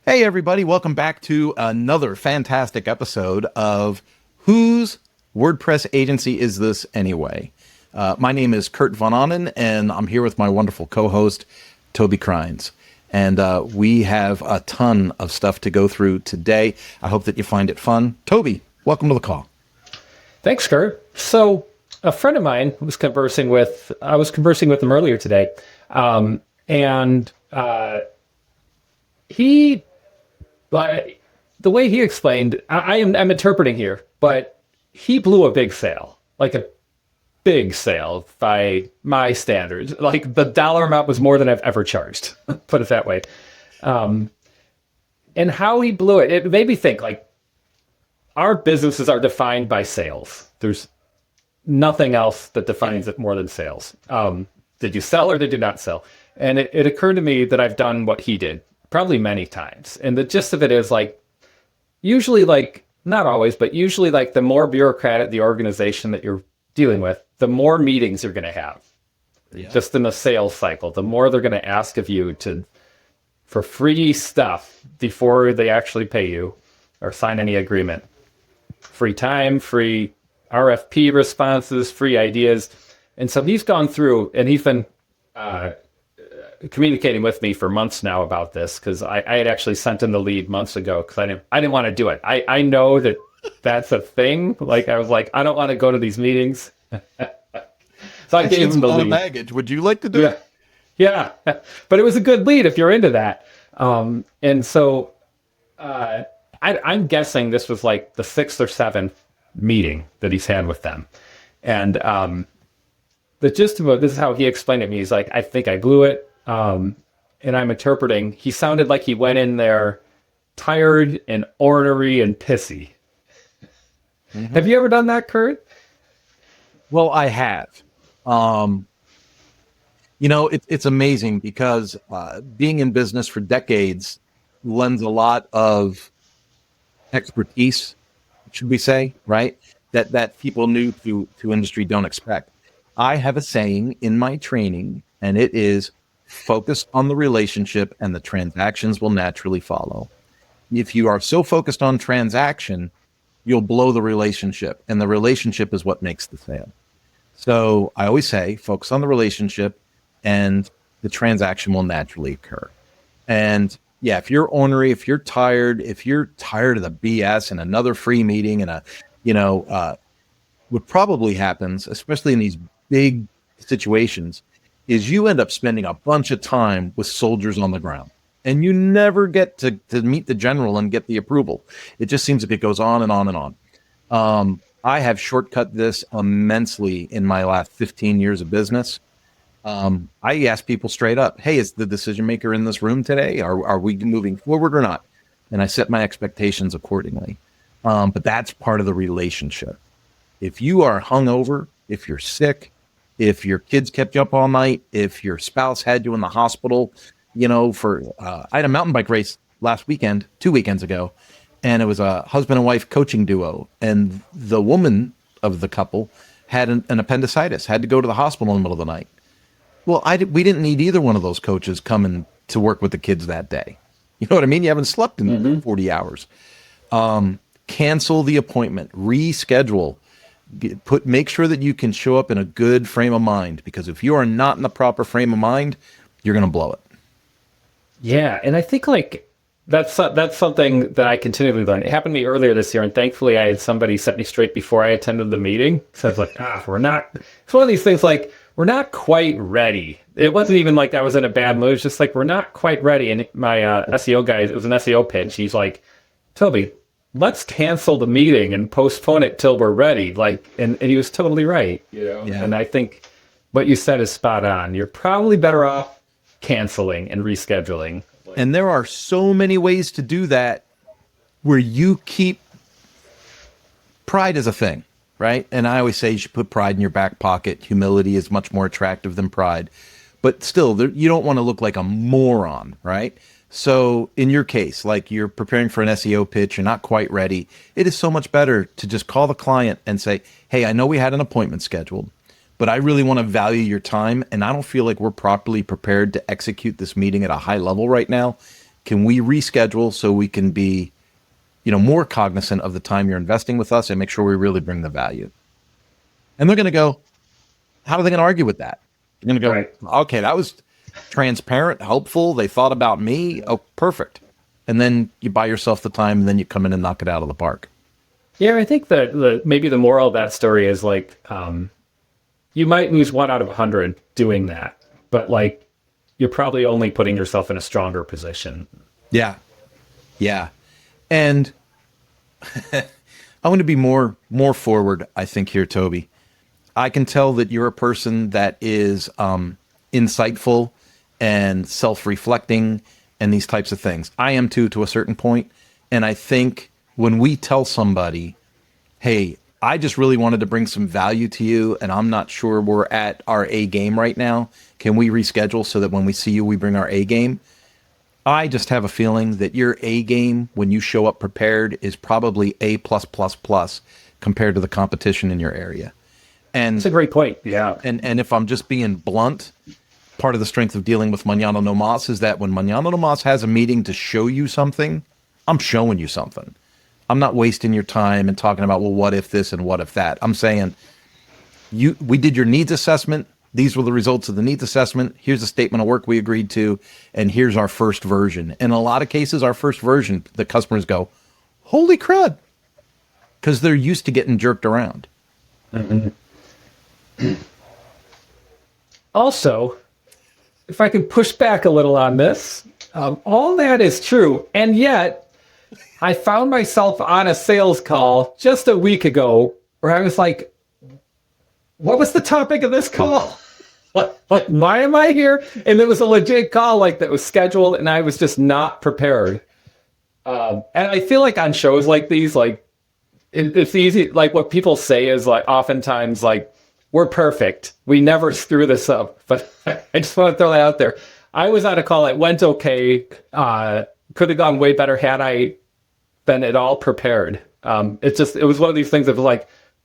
Hey, everybody, welcome back to another fantastic episode of Whose WordPress Agency Is This Anyway? My name is Kurt Von Onen, and I'm here with my wonderful co-host, Toby Crines. And we have a ton of stuff to go through today. I hope that you find it fun. Toby, welcome to the call. Thanks, Kurt. So a friend of mine I was conversing with him earlier today, and he, the way he explained, I'm interpreting here, but he blew a big sale, like a big sale by my standards. Like the dollar amount was more than I've ever charged, put it that way. And how he blew it, it made me think, like, our businesses are defined by sales. There's nothing else that defines it more than sales. Did you sell or did you not sell? And it occurred to me that I've done what he did probably many times. And the gist of it is, like, usually, like, not always, but usually, like, the more bureaucratic the organization that you're dealing with, the more meetings you're going to have. Yeah. Just in the sales cycle, the more they're going to ask of you for free stuff before they actually pay you or sign any agreement. Free time, free RFP responses, free ideas. And so he's gone through, and he's been communicating with me for months now about this, because I had actually sent him the lead months ago because I didn't want to do it. I know that that's a thing. Like, I was like, I don't want to go to these meetings. So I gave him the lead. Baggage. Would you like to do it? Yeah. But it was a good lead if you're into that. And so I'm guessing this was like the 6th or 7th meeting that he's had with them. And the gist of it, this is how he explained it to me. He's like, I think I blew it. And I'm interpreting, he sounded like he went in there tired and ornery and pissy. Mm-hmm. Have you ever done that, Kurt? Well, I have. It's amazing because being in business for decades lends a lot of expertise, should we say, right? That people new to industry don't expect. I have a saying in my training, and it is focus on the relationship and the transactions will naturally follow. If you are so focused on transaction, you'll blow the relationship, and the relationship is what makes the sale. So I always say, focus on the relationship and the transaction will naturally occur. And yeah, if you're ornery, if you're tired of the BS and another free meeting and what probably happens, especially in these big situations, is you end up spending a bunch of time with soldiers on the ground. And you never get to meet the general and get the approval. It just seems like it goes on and on and on. I have shortcut this immensely in my last 15 years of business. I ask people straight up, hey, is the decision maker in this room today? Are we moving forward or not? And I set my expectations accordingly. But that's part of the relationship. If you are hungover, if you're sick, if your kids kept you up all night, if your spouse had you in the hospital, I had a mountain bike race last weekend, 2 weekends ago, and it was a husband and wife coaching duo. And the woman of the couple had an appendicitis, had to go to the hospital in the middle of the night. Well, we didn't need either one of those coaches coming to work with the kids that day. You know what I mean? You haven't slept in 40 hours. Cancel the appointment, reschedule, make sure that you can show up in a good frame of mind, because if you are not in the proper frame of mind, you're going to blow it. Yeah, and I think, like, that's something that I continually learn. It happened to me earlier this year, and thankfully I had somebody set me straight before I attended the meeting. So I was like, we're not. It's one of these things, like, we're not quite ready. It wasn't even like I was in a bad mood. It's just like, we're not quite ready. And my SEO guy, it was an SEO pitch. He's like, Toby, let's cancel the meeting and postpone it till we're ready. Like, and he was totally right. Yeah. And I think what you said is spot on. You're probably better off canceling and rescheduling. And there are so many ways to do that where you keep pride as a thing, right? And I always say you should put pride in your back pocket. Humility is much more attractive than pride. But still, you don't want to look like a moron, right? So in your case, like, you're preparing for an SEO pitch, you're not quite ready. It is so much better to just call the client and say, hey, I know we had an appointment scheduled, but I really want to value your time, and I don't feel like we're properly prepared to execute this meeting at a high level right now. Can we reschedule so we can be, more cognizant of the time you're investing with us and make sure we really bring the value? And they're going to go, how are they going to argue with that? They're going to go, Right. okay, that was transparent, helpful. They thought about me. Oh, perfect. And then you buy yourself the time and then you come in and knock it out of the park. Yeah, I think that maybe the moral of that story is like, you might lose 1 out of 100 doing that, but like, you're probably only putting yourself in a stronger position. Yeah. Yeah. And I want to be more forward, I think, here, Toby. I can tell that you're a person that is insightful and self-reflecting and these types of things. I am too, to a certain point. And I think when we tell somebody, hey, I just really wanted to bring some value to you, and I'm not sure we're at our A game right now. Can we reschedule so that when we see you, we bring our A game? I just have a feeling that your A game, when you show up prepared, is probably A+++ compared to the competition in your area. And That's a great point. Yeah. and if I'm just being blunt, part of the strength of dealing with Mañana No Mas is that when Mañana No Mas has a meeting to show you something, I'm showing you something. I'm not wasting your time and talking about, well, what if this and what if that. I'm saying, we did your needs assessment. These were the results of the needs assessment. Here's the statement of work we agreed to, and here's our first version. In a lot of cases, our first version, the customers go, holy crud, because they're used to getting jerked around. Mm-hmm. Also, if I can push back a little on this, all that is true. And yet, I found myself on a sales call just a week ago where I was like, what was the topic of this call? Why am I here? And it was a legit call that was scheduled, and I was just not prepared. And I feel like on shows like these, it's easy. What people say is oftentimes we're perfect. We never screw this up. But I just want to throw that out there. I was on a call. It went okay. Could have gone way better had I been at all prepared. It was one of these things of oh,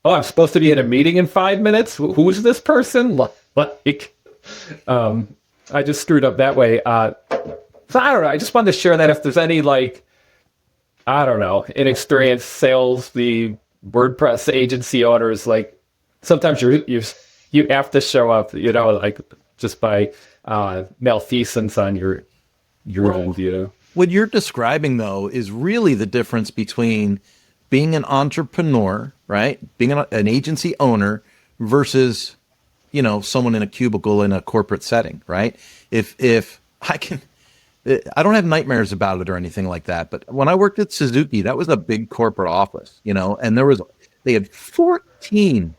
I'm supposed to be in a meeting in 5 minutes. Who's this person? I just screwed up that way. So I don't know. I just wanted to share that if there's any I don't know, inexperienced sales, the WordPress agency owners, sometimes you have to show up, just by malfeasance on your own, What you're describing, though, is really the difference between being an entrepreneur, right? Being an agency owner versus, someone in a cubicle in a corporate setting, right? If I don't have nightmares about it or anything like that. But when I worked at Suzuki, that was a big corporate office, and they had 14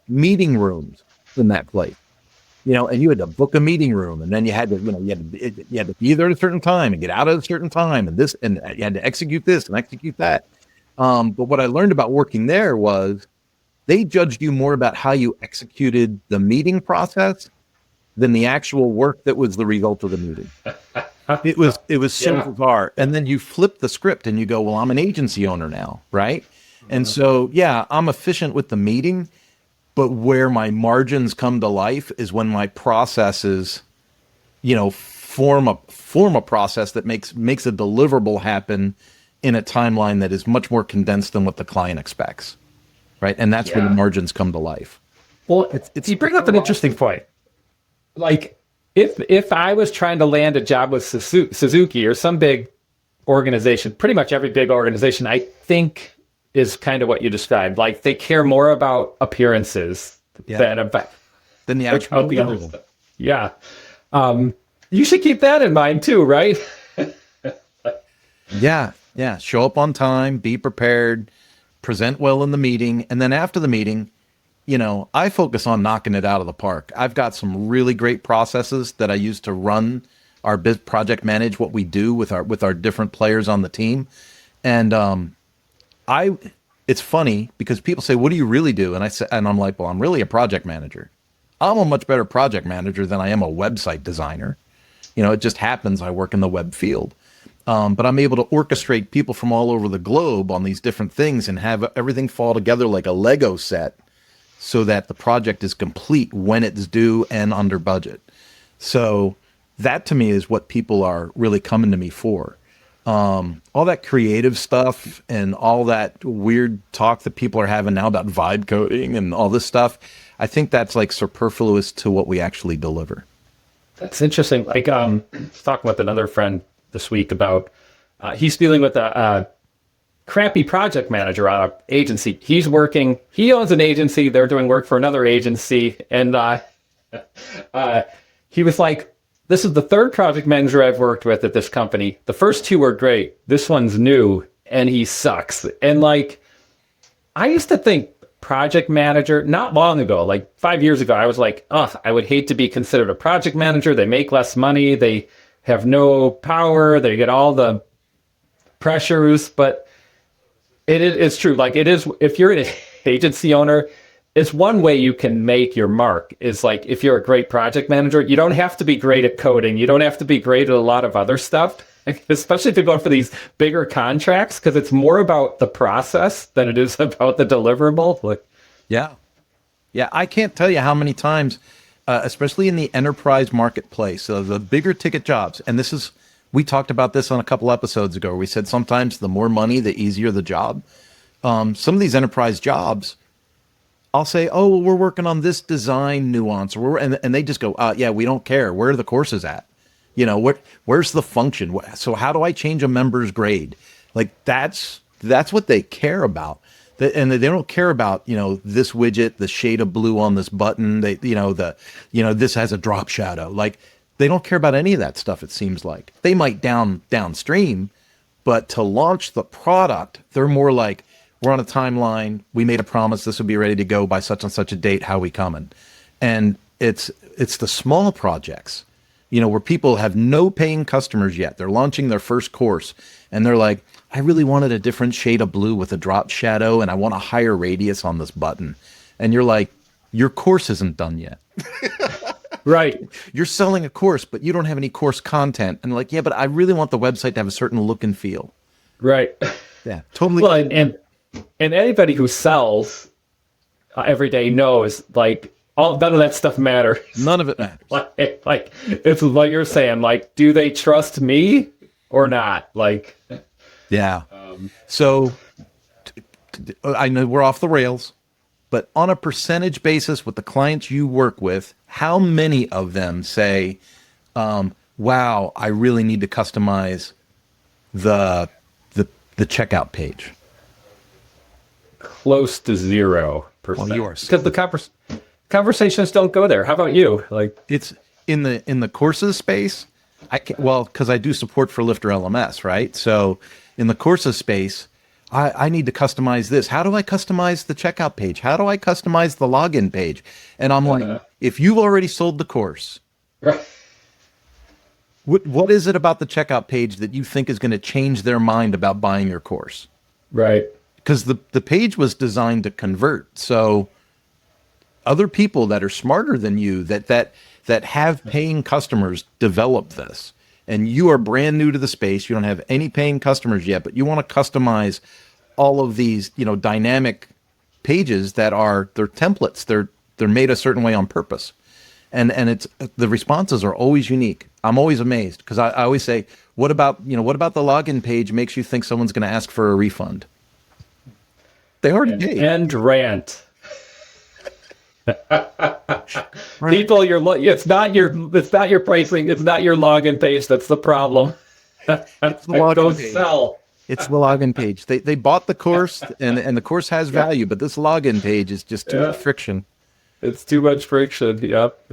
meeting rooms in that place. And you had to book a meeting room, and then you had to be there at a certain time and get out at a certain time, and you had to execute this and execute that. But what I learned about working there was they judged you more about how you executed the meeting process than the actual work that was the result of the meeting. It was so bizarre. And then you flip the script and you go, well, I'm an agency owner now, right? And so, I'm efficient with the meeting. But where my margins come to life is when my processes, form a process that makes a deliverable happen in a timeline that is much more condensed than what the client expects, right? And that's where the margins come to life. Well, you bring up an interesting point. If I was trying to land a job with Suzuki or some big organization, pretty much every big organization, I think, is kind of what you described. They care more about appearances than the actual the other stuff. Yeah. You should keep that in mind too, right? Yeah. Show up on time, be prepared, present well in the meeting. And then after the meeting, I focus on knocking it out of the park. I've got some really great processes that I use to run our project manage what we do with our different players on the team. And, it's funny because people say, what do you really do? And I'm like, well, I'm really a project manager. I'm a much better project manager than I am a website designer. It just happens I work in the web field. But I'm able to orchestrate people from all over the globe on these different things and have everything fall together like a Lego set so that the project is complete when it's due and under budget. So That to me is what people are really coming to me for. All that creative stuff and all that weird talk that people are having now about vibe coding and all this stuff, I think that's like superfluous to what we actually deliver. That's interesting. Like, I was talking with another friend this week about, he's dealing with a crappy project manager on an agency. He owns an agency, they're doing work for another agency. And he was like, this is the third project manager I've worked with at this company. The first two were great. This one's new and he sucks. And like, I used to think project manager not long ago, like 5 years ago, I was like, oh, I would hate to be considered a project manager. They make less money. They have no power. They get all the pressures. But it's true. Like it is, if you're an agency owner, it's one way you can make your mark is like, if you're a great project manager, you don't have to be great at coding. You don't have to be great at a lot of other stuff, especially if you're going for these bigger contracts, because it's more about the process than it is about the deliverable. Like, yeah. I can't tell you how many times, especially in the enterprise marketplace, so the bigger ticket jobs. And we talked about this on a couple episodes ago, where we said sometimes the more money, the easier the job. Some of these enterprise jobs, I'll say, oh, well, we're working on this design nuance, and they just go, yeah, we don't care. Where are the courses at? Where's the function? So how do I change a member's grade? Like that's what they care about. And they don't care about, this widget, the shade of blue on this button. This has a drop shadow. Like they don't care about any of that stuff. It seems like they might downstream, but to launch the product, they're more like, we're on a timeline. We made a promise this would be ready to go by such and such a date. How we coming? And it's the small projects, where people have no paying customers yet. They're launching their first course and they're like, I really wanted a different shade of blue with a drop shadow and I want a higher radius on this button. And you're like, your course isn't done yet. right. You're selling a course, but you don't have any course content. And like, yeah, but I really want the website to have a certain look and feel. Right. Yeah, totally. Well, and anybody who sells every day knows, like, none of that stuff matters. None of it matters. like it's like you're saying, like, do they trust me or not? Like, yeah. So I know we're off the rails, but on a percentage basis with the clients you work with, how many of them say, wow, I really need to customize the checkout page? Close to 0%. Well, yours. Because the conversations don't go there. How about you? Like, it's in the courses space. Because I do support for Lifter LMS, right? So in the courses space, I need to customize this. How do I customize the checkout page? How do I customize the login page? And I'm like, if you've already sold the course, what is it about the checkout page that you think is going to change their mind about buying your course? Right. Because the page was designed to convert. So other people that are smarter than you, that have paying customers, develop this. And you are brand new to the space. You don't have any paying customers yet, but you want to customize all of these, dynamic pages they're templates. They're made a certain way on purpose. And it's the responses are always unique. I'm always amazed because I always say, what about the login page makes you think someone's going to ask for a refund? They already paid. And rant. Right. People, it's not your pricing, it's not your login page that's the problem. It's the login Don't page. sell. It's the login page. They bought the course and the course has value, but this login page is just too much friction. It's too much friction. Yep.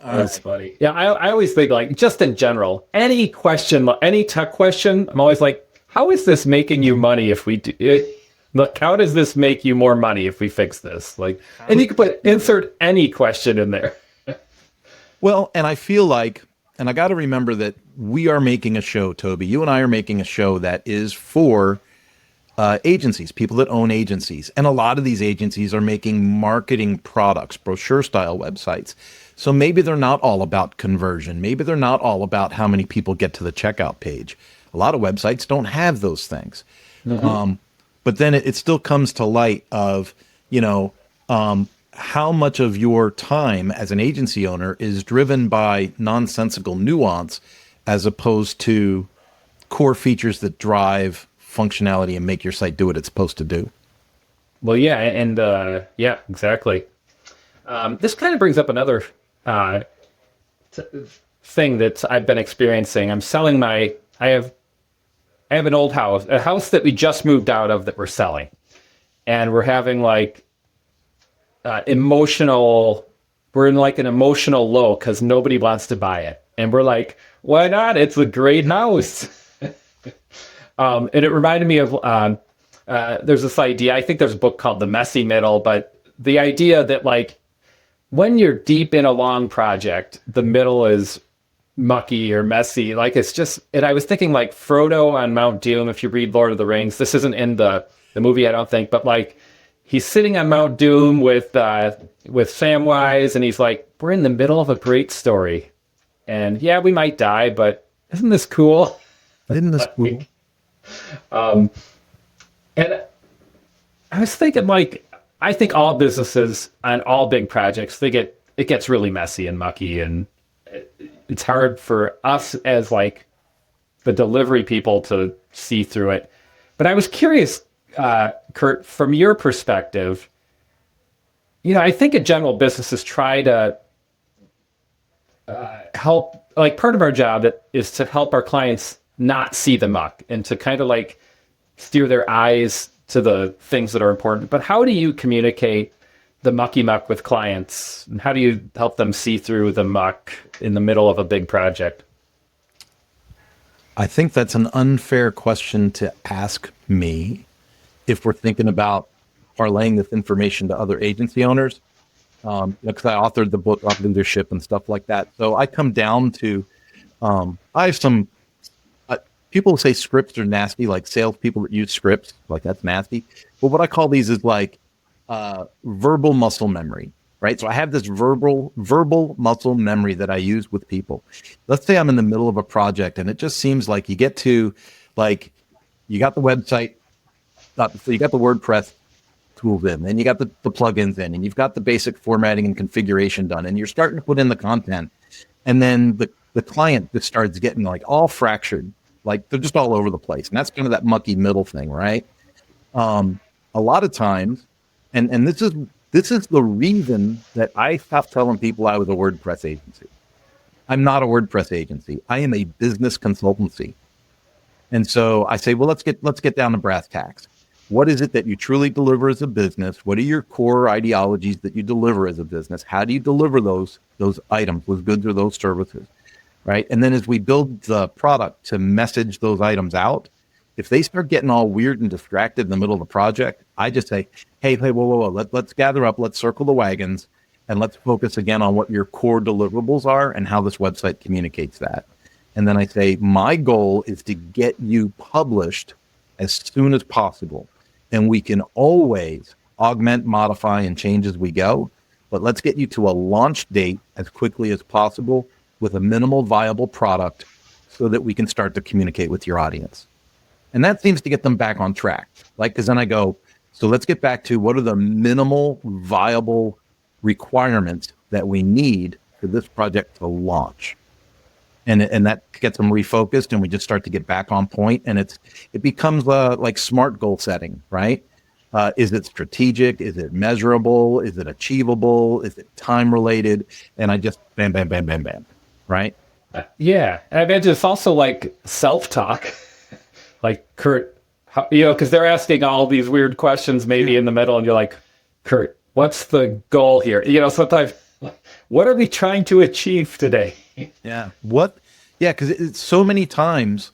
That's funny. Yeah, I always think, like, just in general, any tech question, I'm always like, how is this making you money if we do it? Look, how does this make you more money if we fix this? Like, and you can insert any question in there. Well, and I feel like, and I got to remember that we are making a show, Toby. You and I are making a show that is for agencies, people that own agencies. And a lot of these agencies are making marketing products, brochure-style websites. So maybe they're not all about conversion. Maybe they're not all about how many people get to the checkout page. A lot of websites don't have those things. Mm-hmm. But then it still comes to light of, how much of your time as an agency owner is driven by nonsensical nuance as opposed to core features that drive functionality and make your site do what it's supposed to do. Well, yeah, and yeah, exactly. This kind of brings up another t- thing that I've been experiencing. I have an old house, a house that we just moved out of that we're selling, and we're having like emotional. We're in like an emotional low because nobody wants to buy it, and we're like, why not? It's a great house. And it reminded me of there's this idea. I think there's a book called The Messy Middle, but the idea that like when you're deep in a long project, the middle is mucky or messy. Like it's just, and I was thinking like Frodo on Mount Doom. If you read Lord of the Rings, this isn't in the movie, I don't think, but like he's sitting on Mount Doom with Samwise, and he's like, we're in the middle of a great story, and yeah, we might die, but isn't this cool? Isn't this cool? And I was thinking, like, I think all businesses and all big projects, it gets really messy and mucky, and it's hard for us as like the delivery people to see through it. But I was curious, Kurt, from your perspective, I think in general businesses try to help, like part of our job is to help our clients not see the muck and to kind of like steer their eyes to the things that are important. But how do you communicate the mucky muck with clients? And how do you help them see through the muck in the middle of a big project? I think that's an unfair question to ask me if we're thinking about parlaying this information to other agency owners. Because I authored the book on leadership and stuff like that. So I come down to, I have some, people say scripts are nasty, like salespeople that use scripts, like that's nasty. But what I call these is like verbal muscle memory, right? So I have this verbal muscle memory that I use with people. Let's say I'm in the middle of a project and it just seems like you get to, like, you got the website, so you got the WordPress tools in, and you got the plugins in, and you've got the basic formatting and configuration done, and you're starting to put in the content, and then the client just starts getting like all fractured, like they're just all over the place, and that's kind of that mucky middle thing, right? A lot of times, and this is the reason that I stopped telling people I was a WordPress agency. I'm not a WordPress agency. I am a business consultancy, and so I say, well, let's get down to brass tacks. What is it that you truly deliver as a business? What are your core ideologies that you deliver as a business? How do you deliver those items, those goods or those services, right? And then as we build the product to message those items out, if they start getting all weird and distracted in the middle of the project, I just say, hey, whoa. Let's gather up, let's circle the wagons, and let's focus again on what your core deliverables are and how this website communicates that. And then I say, my goal is to get you published as soon as possible. And we can always augment, modify, and change as we go. But let's get you to a launch date as quickly as possible with a minimal viable product so that we can start to communicate with your audience. And that seems to get them back on track. Like, because then I go, so let's get back to what are the minimal viable requirements that we need for this project to launch. And that gets them refocused, and we just start to get back on point, and it becomes like SMART goal setting, right? Is it strategic? Is it measurable? Is it achievable? Is it time related? And I just bam, right? Yeah, and I imagine it's also like self-talk, like Kurt, because they're asking all these weird questions maybe in the middle, and you're like, Kurt, what's the goal here? Sometimes, what are we trying to achieve today? Yeah. What? Yeah, because it's so many times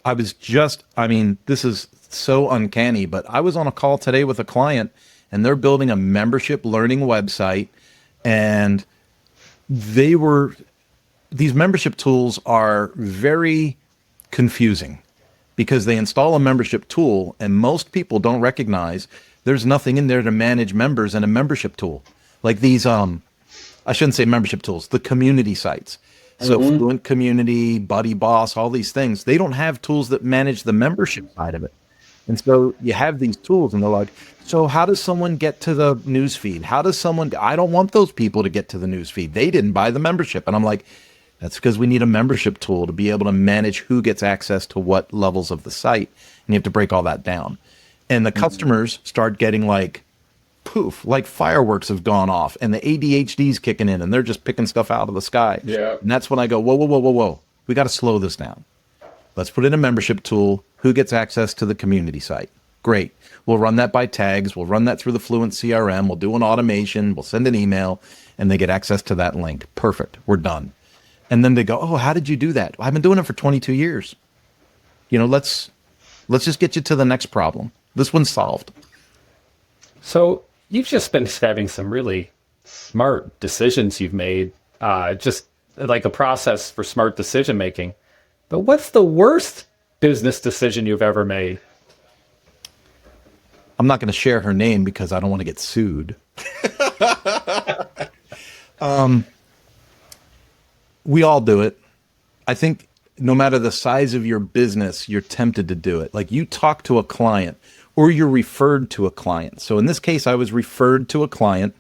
this is so uncanny, but I was on a call today with a client, and they're building a membership learning website, and these membership tools are very confusing because they install a membership tool, and most people don't recognize there's nothing in there to manage members in a membership tool. Like these, I shouldn't say membership tools, the community sites. So Fluent Community, Buddy Boss, all these things, they don't have tools that manage the membership side of it. And so you have these tools and they're like, so how does someone get to the news feed? How does someone, I don't want those people to get to the news feed. They didn't buy the membership. And I'm like, that's because we need a membership tool to be able to manage who gets access to what levels of the site. And you have to break all that down. And the customers start getting like, poof, like fireworks have gone off and the ADHD's kicking in and they're just picking stuff out of the sky. Yeah. And that's when I go, whoa, whoa, whoa, whoa, whoa. We got to slow this down. Let's put in a membership tool. Who gets access to the community site? Great. We'll run that by tags. We'll run that through the Fluent CRM. We'll do an automation. We'll send an email and they get access to that link. Perfect. We're done. And then they go, oh, how did you do that? Well, I've been doing it for 22 years. You know, let's just get you to the next problem. This one's solved. So you've just been having some really smart decisions you've made, just like a process for smart decision making. But what's the worst business decision you've ever made? I'm not going to share her name because I don't want to get sued. We all do it. I think no matter the size of your business, you're tempted to do it. Like you talk to a client or you're referred to a client. So in this case, I was referred to a client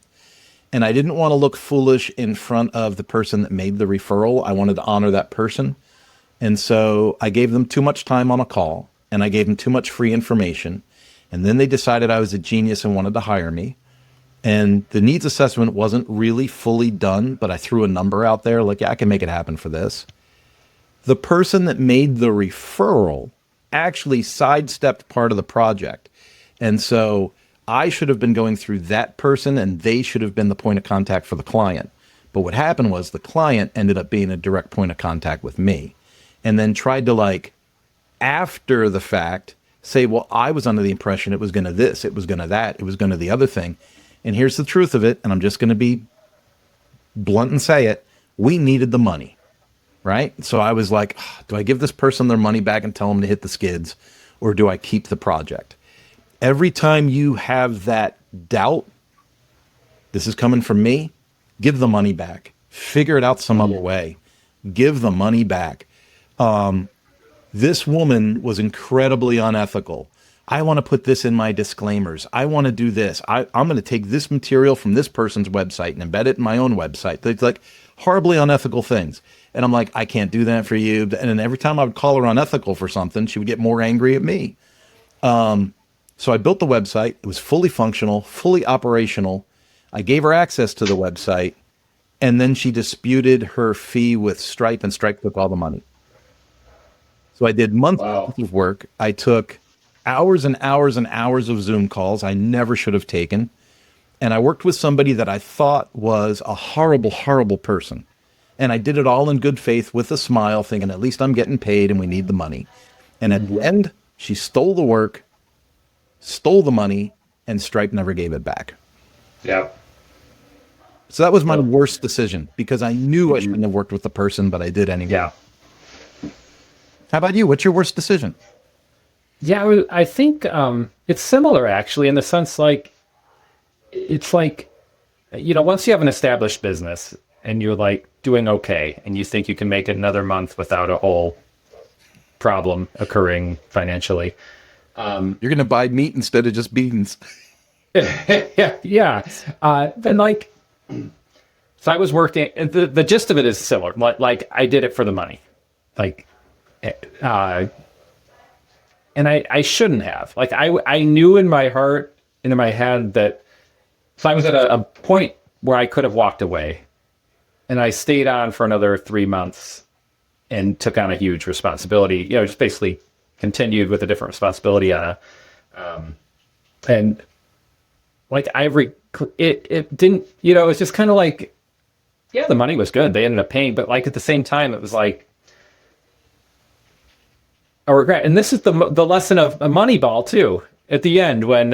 and I didn't want to look foolish in front of the person that made the referral. I wanted to honor that person. And so I gave them too much time on a call and I gave them too much free information. And then they decided I was a genius and wanted to hire me. And the needs assessment wasn't really fully done, but I threw a number out there like, yeah, I can make it happen for this. The person that made the referral actually sidestepped part of the project. And so I should have been going through that person and they should have been the point of contact for the client. But what happened was the client ended up being a direct point of contact with me and then tried to like, after the fact, say, well, I was under the impression it was going to this, it was going to that, it was going to the other thing. And here's the truth of it. And I'm just going to be blunt and say it. We needed the money, right? So I was like, do I give this person their money back and tell them to hit the skids or do I keep the project? Every time you have that doubt, this is coming from me, give the money back. Figure it out some other way. Give the money back. This woman was incredibly unethical. I want to put this in my disclaimers. I want to do this. I'm going to take this material from this person's website and embed it in my own website. It's like horribly unethical things. And I'm like, I can't do that for you. And then every time I would call her unethical for something, she would get more angry at me. So I built the website. It was fully functional, fully operational. I gave her access to the website. And then she disputed her fee with Stripe and Stripe took all the money. So I did months of work. I took hours and hours and hours of Zoom calls I never should have taken. And I worked with somebody that I thought was a horrible, horrible person. And I did it all in good faith with a smile, thinking at least I'm getting paid and we need the money. And at the end, she stole the work, stole the money, and Stripe never gave it back. Yeah. So that was my worst decision because I knew I shouldn't have worked with the person, but I did anyway. Yeah. How about you? What's your worst decision? Yeah, I think it's similar actually in the sense like, it's like, you know, once you have an established business and you're like doing okay and you think you can make it another month without a whole problem occurring financially. You're going to buy meat instead of just beans. Yeah. And like, so I was working, and the gist of it is similar. Like I did it for the money. Like, and I shouldn't have. Like I knew in my heart and in my head that so I was at a point where I could have walked away, and I stayed on for another 3 months and took on a huge responsibility. You know, just basically continued with a different responsibility on and like it didn't. You know, it's just kind of like, yeah, the money was good. They ended up paying, but like at the same time, it was like a regret. And this is the lesson of a Moneyball too. At the end, when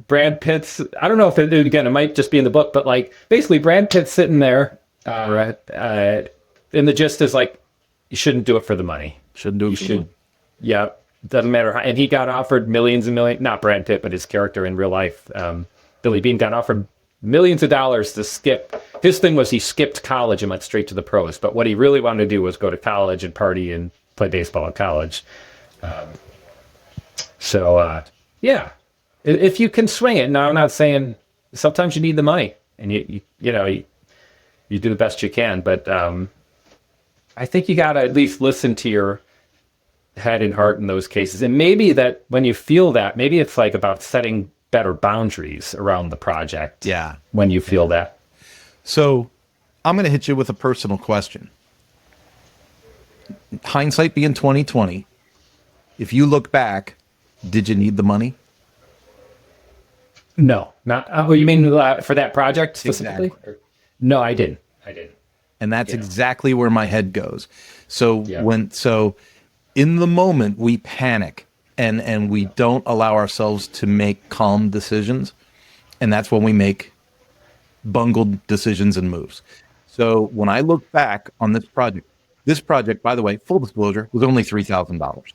Brad Pitt's, I don't know if it might just be in the book, but like basically Brad Pitt's sitting there, and the gist is like, you shouldn't do it for the money. Shouldn't do it. You should, yeah, doesn't matter how. And he got offered millions and millions, not Brad Pitt, but his character in real life, Billy Bean, got offered millions of dollars to skip. His thing was he skipped college and went straight to the pros. But what he really wanted to do was go to college and party and play baseball at college. So, yeah, if you can swing it. Now, I'm not saying sometimes you need the money, and you do the best you can. But I think you got to at least listen to your head and heart in those cases. And maybe that when you feel that, maybe it's like about setting better boundaries around the project. Yeah. When you feel that. So I'm going to hit you with a personal question. Hindsight being 2020, if you look back, did you need the money? No, not. Oh, you mean for that project specifically? Exactly. No, I didn't. And that's exactly where my head goes. So Yeah. in the moment we panic and we don't allow ourselves to make calm decisions. And that's when we make bungled decisions and moves. So when I look back on this project, by the way, full disclosure, was only $3,000.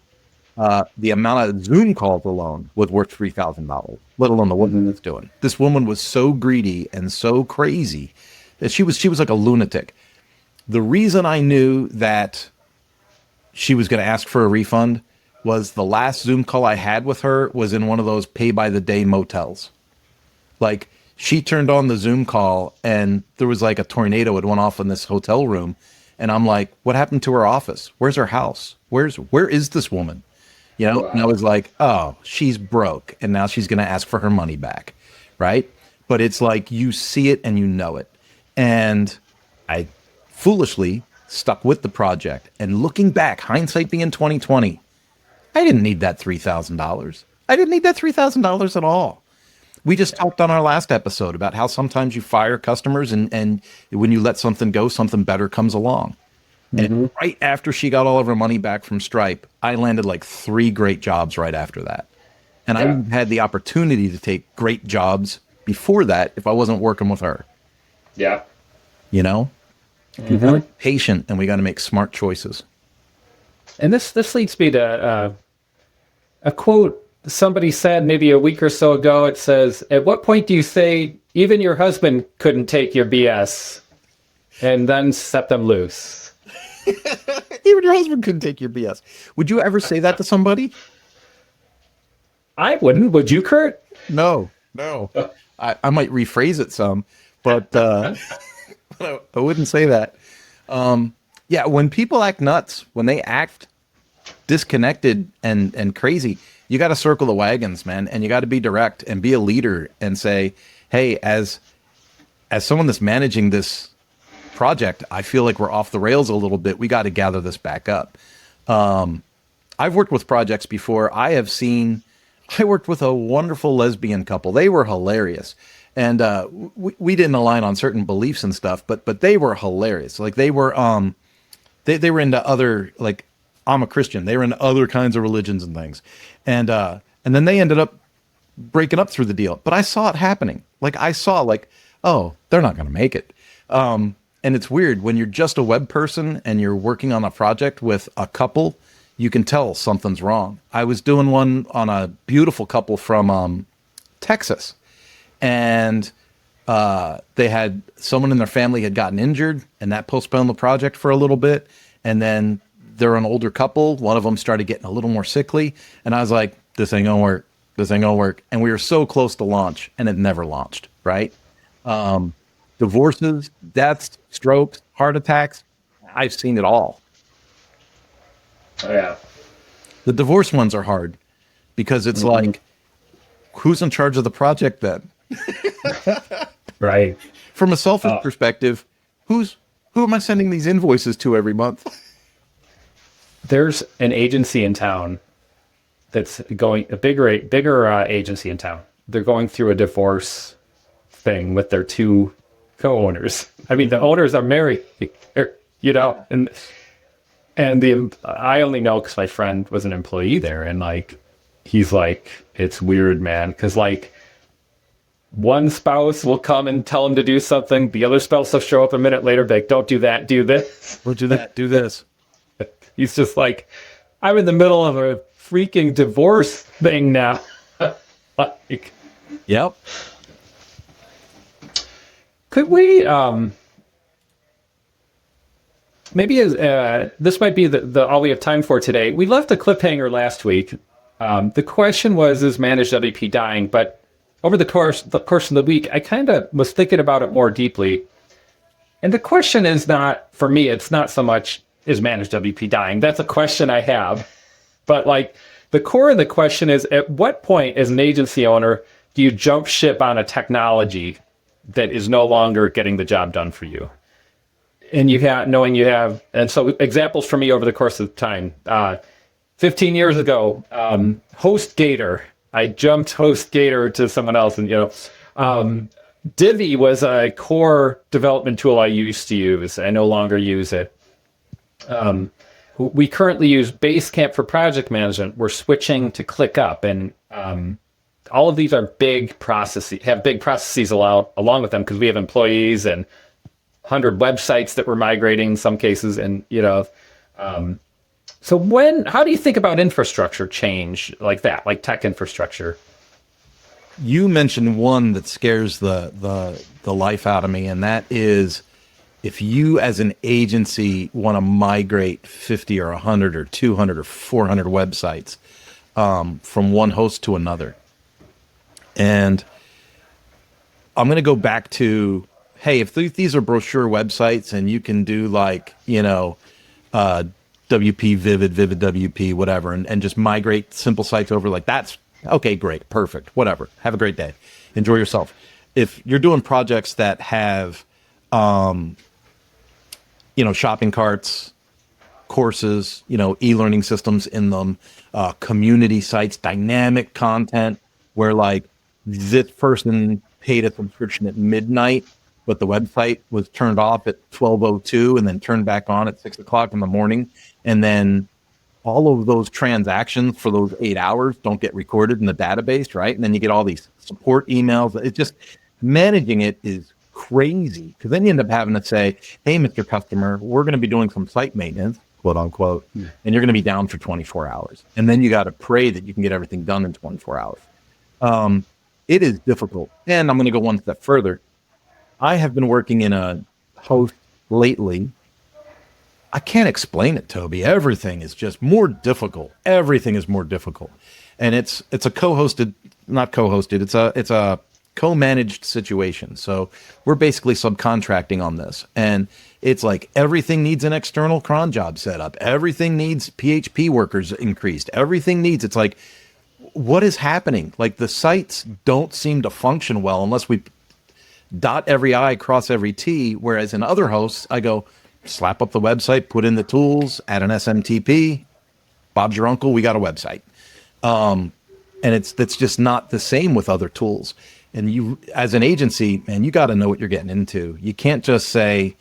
The amount of Zoom calls alone was worth $3,000, let alone the woman that's doing. This woman was so greedy and so crazy that she was like a lunatic. The reason I knew that she was going to ask for a refund was the last Zoom call I had with her was in one of those pay by the day motels. Like, she turned on the Zoom call and there was like a tornado had went off in this hotel room. And I'm like, what happened to her office? Where's her house? Where is this woman? Wow. And I was like, oh, she's broke. And now she's going to ask for her money back. Right. But it's like, you see it and you know it. And I foolishly stuck with the project. And looking back, hindsight being 2020, I didn't need that $3,000. I didn't need that $3,000 at all. We just talked on our last episode about how sometimes you fire customers and when you let something go, something better comes along. Mm-hmm. And right after she got all of her money back from Stripe, I landed like 3 great jobs right after that. And I had the opportunity to take great jobs before that if I wasn't working with her. Yeah. You know? Mm-hmm. We're patient and we got to make smart choices. And this leads me to a quote somebody said maybe a week or so ago. It says, at what point do you say even your husband couldn't take your BS and then set them loose? Even your husband couldn't take your BS. Would you ever say that to somebody? I wouldn't. Would you, Kurt? No. I might rephrase it some, but I wouldn't say that. Yeah, when people act nuts, when they act disconnected and crazy, you got to circle the wagons, man, and you got to be direct and be a leader and say, hey, as someone that's managing this project, I feel like we're off the rails a little bit. We got to gather this back up. I've worked with projects before. I worked with a wonderful lesbian couple. They were hilarious. And we didn't align on certain beliefs and stuff, but they were hilarious. Like they were they were into other, like, I'm a Christian. They were into other kinds of religions and things. And then they ended up breaking up through the deal. But I saw it happening. Like I saw like, oh, they're not going to make it. And it's weird when you're just a web person and you're working on a project with a couple, you can tell something's wrong. I was doing one on a beautiful couple from Texas, and they had someone in their family had gotten injured, and that postponed the project for a little bit. And then they're an older couple. One of them started getting a little more sickly, and I was like, this ain't gonna work. This ain't gonna work. And we were so close to launch, and it never launched, right? Divorces, deaths, strokes, heart attacks. I've seen it all. Oh, yeah. The divorce ones are hard because it's like, who's in charge of the project then? Right. From a selfish perspective, who am I sending these invoices to every month? There's an agency in town that's going, a bigger agency in town. They're going through a divorce thing with their 2 co-owners. I mean, the owners are married, you know, and I only know because my friend was an employee there, and like, he's like, it's weird, man, because like, one spouse will come and tell him to do something, the other spouse will show up a minute later, be like, don't do that, do this. Or do that, do this. He's just like, I'm in the middle of a freaking divorce thing now. Like, Yep. could we, maybe this might be the all we have time for today. We left a cliffhanger last week The question was, is managed WP dying? But over the course of the week, I kind of was thinking about it more deeply. And the question is not, for me, it's not so much, is managed WP dying? That's a question I have. But like the core of the question is, at what point as an agency owner do you jump ship on a technology that is no longer getting the job done for you? And and so examples for me over the course of time, 15 years ago, HostGator, I jumped HostGator to someone else, and Divi was a core development tool I used to use. I no longer use it. We currently use Basecamp for project management. We're switching to ClickUp, and all of these are big processes along with them, because we have employees and 100 websites that we're migrating in some cases, and so how do you think about infrastructure change like that, like tech infrastructure? You mentioned one that scares the life out of me, and that is if you as an agency want to migrate 50 or 100 or 200 or 400 websites from one host to another. And I'm going to go back to, hey, if these are brochure websites and you can do like, WP, Vivid WP, whatever, and just migrate simple sites over, like that's okay, great, perfect, whatever. Have a great day. Enjoy yourself. If you're doing projects that have, shopping carts, courses, e-learning systems in them, community sites, dynamic content where like this person paid a subscription at midnight, but the website was turned off at 12:02 and then turned back on at 6 o'clock in the morning. And then all of those transactions for those 8 hours don't get recorded in the database, right? And then you get all these support emails. It's just managing it is crazy, because then you end up having to say, hey, Mr. Customer, we're going to be doing some site maintenance, quote unquote, and you're going to be down for 24 hours. And then you got to pray that you can get everything done in 24 hours. It is difficult. And I'm going to go one step further. I have been working in a host lately. I can't explain it, Toby. Everything is just more difficult. Everything is more difficult. And it's a not co-hosted. It's a co-managed situation. So we're basically subcontracting on this. And it's like everything needs an external cron job set up. Everything needs PHP workers increased. It's like, what is happening? Like the sites don't seem to function well unless we dot every I, cross every T. Whereas in other hosts, I go, slap up the website, put in the tools, add an SMTP. Bob's your uncle. We got a website. And that's just not the same with other tools. And you, as an agency, man, you got to know what you're getting into. You can't just say,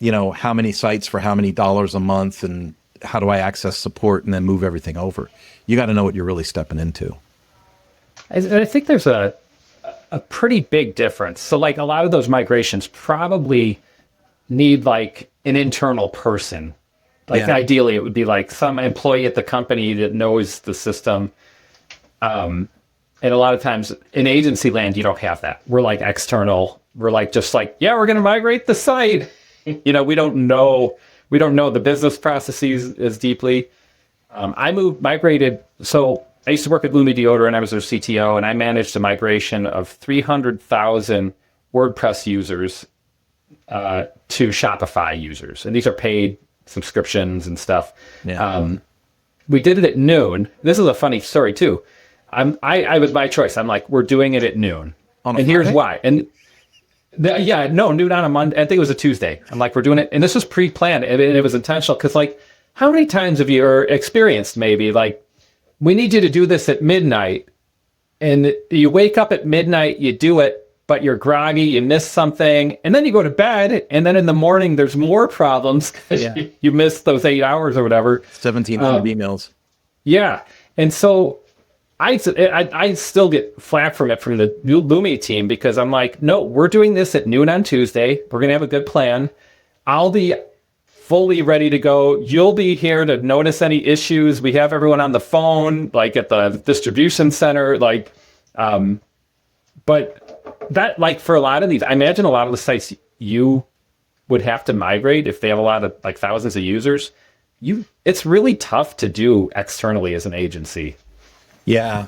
how many sites for how many dollars a month and how do I access support and then move everything over. You got to know what you're really stepping into. I think there's a pretty big difference. So like a lot of those migrations probably need like an internal person. Like ideally it would be like some employee at the company that knows the system. And a lot of times in agency land, you don't have that. We're like external. We're like, just like, yeah, we're going to migrate the site. We don't know the business processes as deeply. Migrated. So I used to work at Lumi Deodorant. I was their CTO, and I managed a migration of 300,000 WordPress users to Shopify users. And these are paid subscriptions and stuff. Yeah. We did it at noon. This is a funny story too. I was by choice. I'm like, we're doing it at noon. And here's why. And noon on a Monday. I think it was a Tuesday. I'm like, we're doing it. And this was pre-planned. And it was intentional. Because like, how many times have you experienced maybe like, we need you to do this at midnight. And you wake up at midnight, you do it, but you're groggy, you miss something. And then you go to bed. And then in the morning, there's more problems because you missed those 8 hours or whatever. 1,700 emails. Yeah. And so I still get flack from it from the Lumi team because I'm like, no, we're doing this at noon on Tuesday. We're going to have a good plan. I'll be fully ready to go. You'll be here to notice any issues. We have everyone on the phone, like at the distribution center, like, but that, like for a lot of these, I imagine a lot of the sites you would have to migrate if they have a lot of like thousands of users. It's really tough to do externally as an agency. Yeah.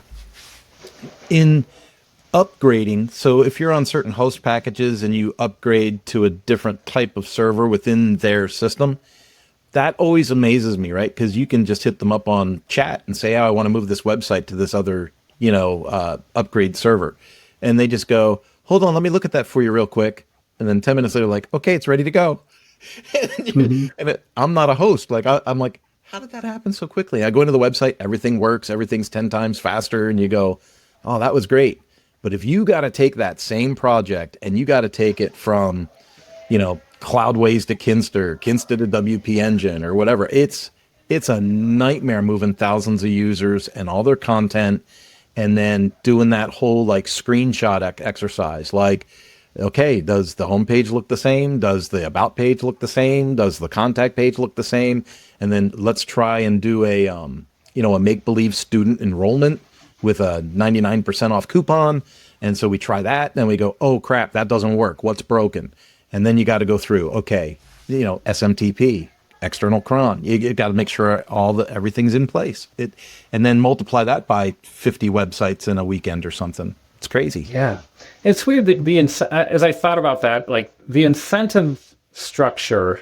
In upgrading, so if you're on certain host packages and you upgrade to a different type of server within their system, that always amazes me, right? Because you can just hit them up on chat and say, "Oh, I want to move this website to this other, upgrade server," and they just go, "Hold on, let me look at that for you real quick." And then 10 minutes later, like, "Okay, it's ready to go." I'm not a host. Like I'm like, how did that happen so quickly? I go into the website, everything works, everything's 10 times faster, and you go, "Oh, that was great." But if you got to take that same project and you got to take it from, Cloudways to Kinsta to WP Engine or whatever, it's a nightmare moving thousands of users and all their content, and then doing that whole like screenshot exercise. Like, okay, does the homepage look the same? Does the about page look the same? Does the contact page look the same? And then let's try and do a make believe student enrollment with a 99% off coupon. And so we try that, then we go, "Oh crap, that doesn't work. What's broken?" And then you got to go through, okay, SMTP, external cron. You got to make sure everything's in place. And then multiply that by 50 websites in a weekend or something. It's crazy. Yeah. It's weird that as I thought about that, like the incentive structure,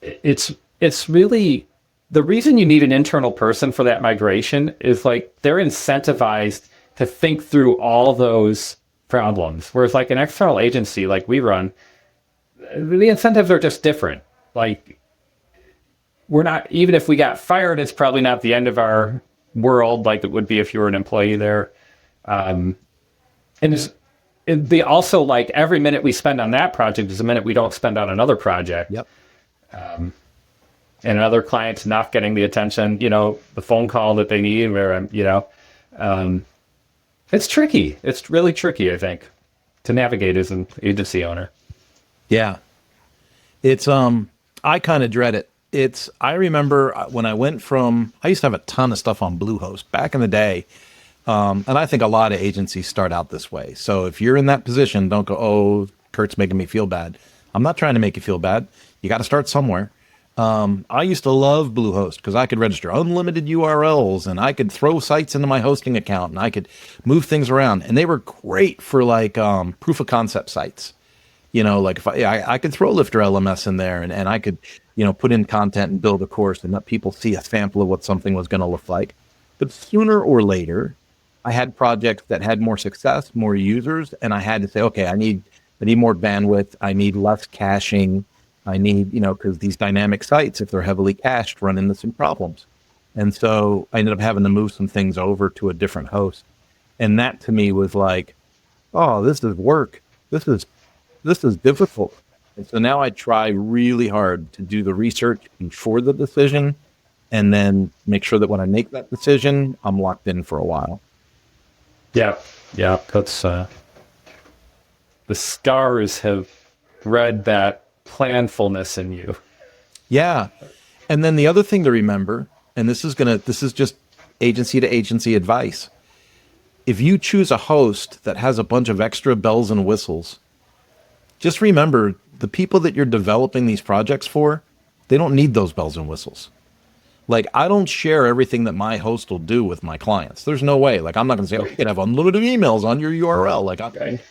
it's really the reason you need an internal person for that migration is like they're incentivized to think through all those problems. Whereas like an external agency like we run, the incentives are just different. Like we're not, even if we got fired, it's probably not the end of our world like it would be if you were an employee there. And they also like every minute we spend on that project is a minute we don't spend on another project. Yep. And another client's not getting the attention, the phone call that they need where it's tricky. It's really tricky, I think, to navigate as an agency owner. Yeah. It's, I kind of dread it. I remember when I used to have a ton of stuff on Bluehost back in the day. And I think a lot of agencies start out this way. So if you're in that position, don't go, "Oh, Kurt's making me feel bad." I'm not trying to make you feel bad. You got to start somewhere. I used to love Bluehost because I could register unlimited URLs and I could throw sites into my hosting account and I could move things around. And they were great for like proof of concept sites. Like if I could throw Lifter LMS in there and I could, put in content and build a course and let people see a sample of what something was going to look like. But sooner or later, I had projects that had more success, more users, and I had to say, okay, I need more bandwidth. I need less caching. I need, because these dynamic sites, if they're heavily cached, run into some problems. And so I ended up having to move some things over to a different host. And that to me was like, oh, this is work. This is difficult. And so now I try really hard to do the research before the decision and then make sure that when I make that decision, I'm locked in for a while. Yeah. Yeah. That's, the stars have read that planfulness in you. Yeah. And then the other thing to remember, and this is just agency to agency advice. If you choose a host that has a bunch of extra bells and whistles, just remember the people that you're developing these projects for, they don't need those bells and whistles. Like, I don't share everything that my host will do with my clients. There's no way. Like, I'm not going to say, "Oh, you can have unlimited emails on your URL." Like,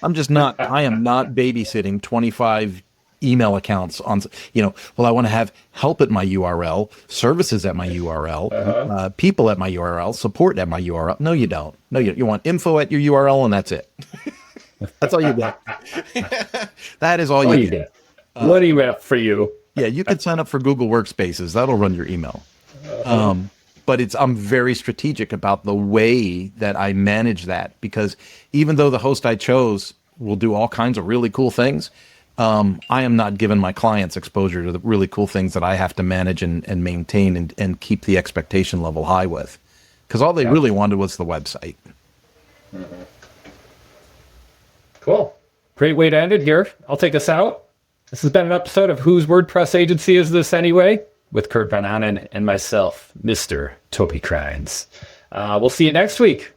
I'm just not, I am not babysitting 25 email accounts on, well, I want to have help at my URL, services at my URL, people at my URL, support at my URL. No, you don't. No, you want info at your URL and that's it. That's all you get. That is all you get. What do you have for you? Yeah, you can sign up for Google Workspaces. That'll run your email. But I'm very strategic about the way that I manage that, because even though the host I chose will do all kinds of really cool things, I am not giving my clients exposure to the really cool things that I have to manage and maintain and keep the expectation level high with, because all they really wanted was the website. Mm-hmm. Cool. Great way to end it here. I'll take us out. This has been an episode of Whose WordPress Agency Is This Anyway? With Kurt Van Anen and myself, Mr. Toby Crines. We'll see you next week.